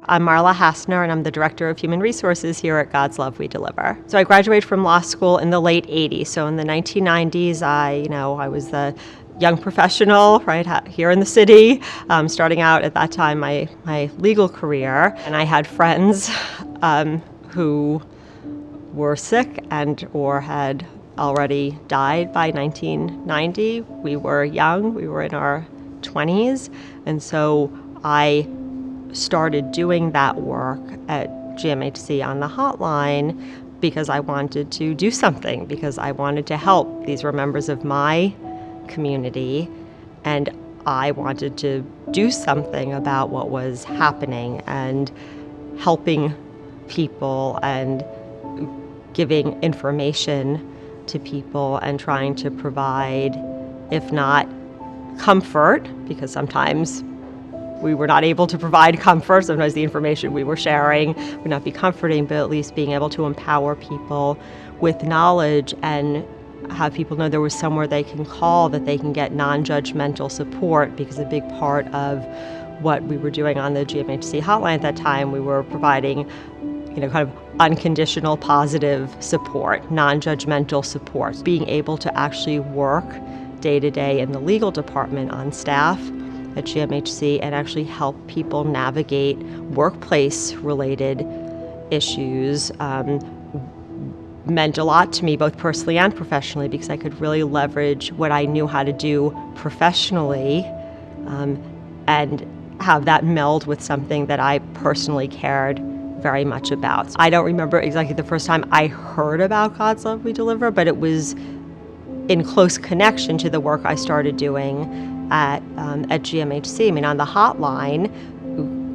I'm Marla Hassner, and I'm the Director of Human Resources here at God's Love We Deliver. So I graduated from law school in the late 80s. So in the 1990s, I was the young professional, right, here in the city, starting out at that time my legal career. And I had friends who were sick and or had already died by 1990. We were young, we were in our 20s, and so I started doing that work at GMHC on the hotline because I wanted to do something, because I wanted to help. These were members of my community, and I wanted to do something about what was happening and helping people and giving information to people and trying to provide, if not comfort, because sometimes we were not able to provide comfort. Sometimes the information we were sharing would not be comforting, but at least being able to empower people with knowledge and have people know there was somewhere they can call, that they can get non-judgmental support, because a big part of what we were doing on the GMHC hotline at that time, we were providing kind of unconditional positive support, non-judgmental support, being able to actually work day to day in the legal department on staff at GMHC and actually help people navigate workplace-related issues meant a lot to me, both personally and professionally, because I could really leverage what I knew how to do professionally and have that meld with something that I personally cared very much about. I don't remember exactly the first time I heard about God's Love We Deliver, but it was in close connection to the work I started doing at GMHC. I mean, on the hotline,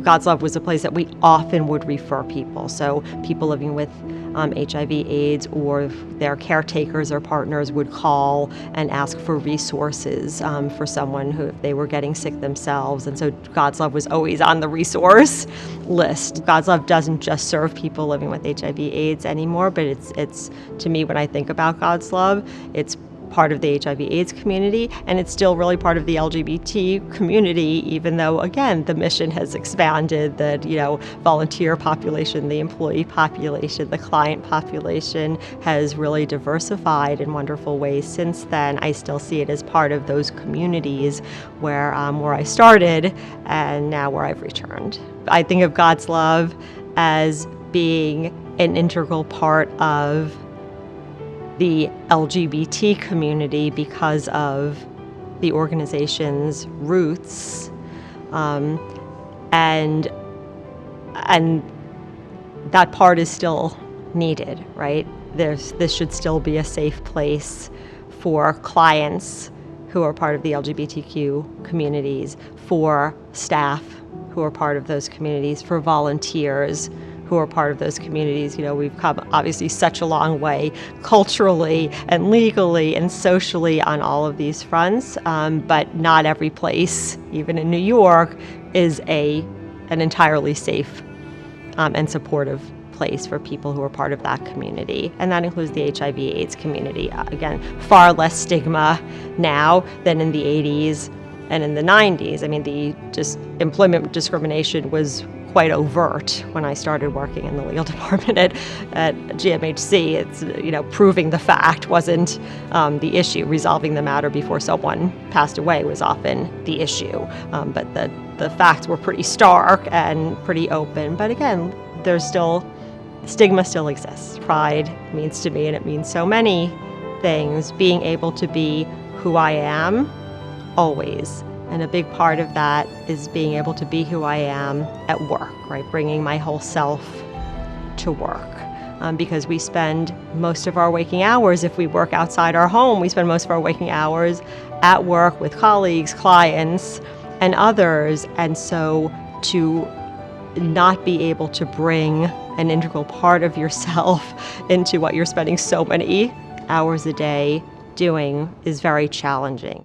God's Love was a place that we often would refer people. So people living with HIV/AIDS or their caretakers or partners would call and ask for resources for someone who, if they were getting sick themselves. And so God's Love was always on the resource list. God's Love doesn't just serve people living with HIV/AIDS anymore, but it's to me, when I think about God's Love, it's part of the HIV/AIDS community, and it's still really part of the LGBT community, even though, again, the mission has expanded, the volunteer population, the employee population, the client population has really diversified in wonderful ways since then. I still see it as part of those communities where I started and now where I've returned. I think of God's Love as being an integral part of the LGBT community because of the organization's roots, and that part is still needed, right? This should still be a safe place for clients who are part of the LGBTQ communities, for staff who are part of those communities, for volunteers who are part of those communities. We've come obviously such a long way culturally and legally and socially on all of these fronts, but not every place, even in New York, is an entirely safe and supportive place for people who are part of that community. And that includes the HIV/AIDS community. Again, far less stigma now than in the 80s and in the 90s. I mean, the employment discrimination was quite overt when I started working in the legal department at GMHC. It's, proving the fact wasn't the issue. Resolving the matter before someone passed away was often the issue. But the facts were pretty stark and pretty open. But again, stigma still exists. Pride means to me, and it means so many things, being able to be who I am always. And a big part of that is being able to be who I am at work, right? Bringing my whole self to work. Because we spend most of our waking hours, if we work outside our home, we spend most of our waking hours at work with colleagues, clients, and others. And so to not be able to bring an integral part of yourself into what you're spending so many hours a day doing is very challenging.